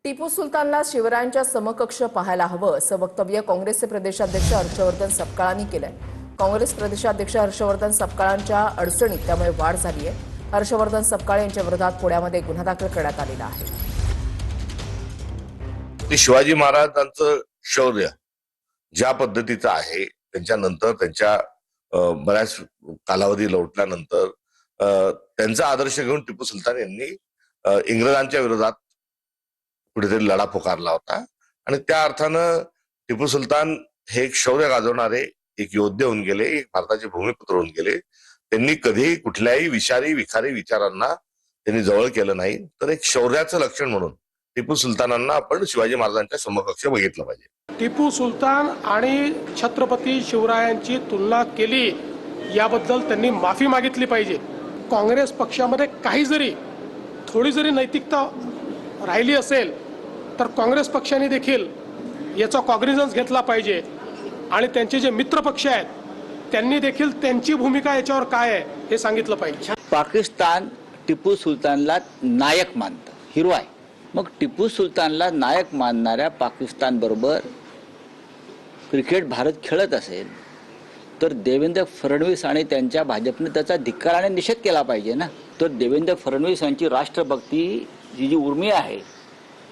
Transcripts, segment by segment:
टिपू सुलतानला शिवरायांच्या समकक्ष पाहायला हवं असं वक्तव्य काँग्रेसचे प्रदेशाध्यक्ष हर्षवर्धन सपकाळांनी केलंय। काँग्रेस प्रदेशाध्यक्ष हर्षवर्धन सपकाळांच्या अडचणीत त्यामुळे वाढ झाली आहे। हर्षवर्धन सपकाळ यांच्या विरोधात पुण्यामध्ये गुन्हा दाखल करण्यात आलेला आहे। शिवाजी महाराजांचं शौर्य ज्या पद्धतीचं आहे, त्याच्यानंतर त्यांच्या बऱ्याच कालावधी लोटल्यानंतर त्यांचा आदर्श घेऊन टिपू सुलतान यांनी इंग्रजांच्या विरोधात कुठेतरी लढा पुकारला होता आणि त्या अर्थानं टिपू सुलतान हे एक शौर्य गाजवणारे एक योद्धे होऊन गेले, एक भारताचे भूमिपुत्र होऊन गेले। त्यांनी कधीही कुठल्याही विखारी विचारांना त्यांनी जवळ केलं नाही। तर एक शौर्याचं लक्षण म्हणून टिपू सुलतानांना आपण शिवाजी महाराजांच्या समकक्ष बघितलं पाहिजे। टिपू सुलतान आणि छत्रपती शिवरायांची तुलना केली याबद्दल त्यांनी माफी मागितली पाहिजे। काँग्रेस पक्षामध्ये काही जरी थोडी जरी नैतिकता राहिली असेल तर काँग्रेस पक्षाने देखील याचा कॉग्निझन्स घेतला पाहिजे आणि त्यांचे जे मित्र पक्ष आहेत त्यांनी देखील त्यांची भूमिका याच्यावर काय आहे हे सांगितलं पाहिजे। पाकिस्तान टिपू सुलतानला नायक मानतं, हिरो आहे। मग टिपू सुलतानला नायक मानणाऱ्या पाकिस्तान बरोबर क्रिकेट भारत खेळत असेल तर देवेंद्र फडणवीस आणि त्यांच्या भाजपने त्याचा धिक्काराने निषेध केला पाहिजे ना। तर देवेंद्र फडणवीस यांची राष्ट्रभक्ती जी उर्मी आहे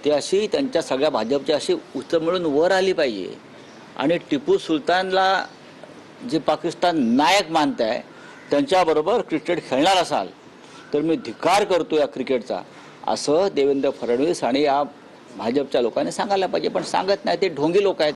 ती अशी त्यांच्या सगळ्या भाजपची अशी उचलून वर आली पाहिजे आणि टिपू सुलतानला जे पाकिस्तान नायक मानत आहे त्यांच्याबरोबर क्रिकेट खेळणार असाल तर मी धिक्कार करतो या क्रिकेटचा, असं देवेंद्र फडणवीस आणि या भाजपच्या लोकांनी सांगायला पाहिजे। पण सांगत नाही, ते ढोंगी लोक आहेत।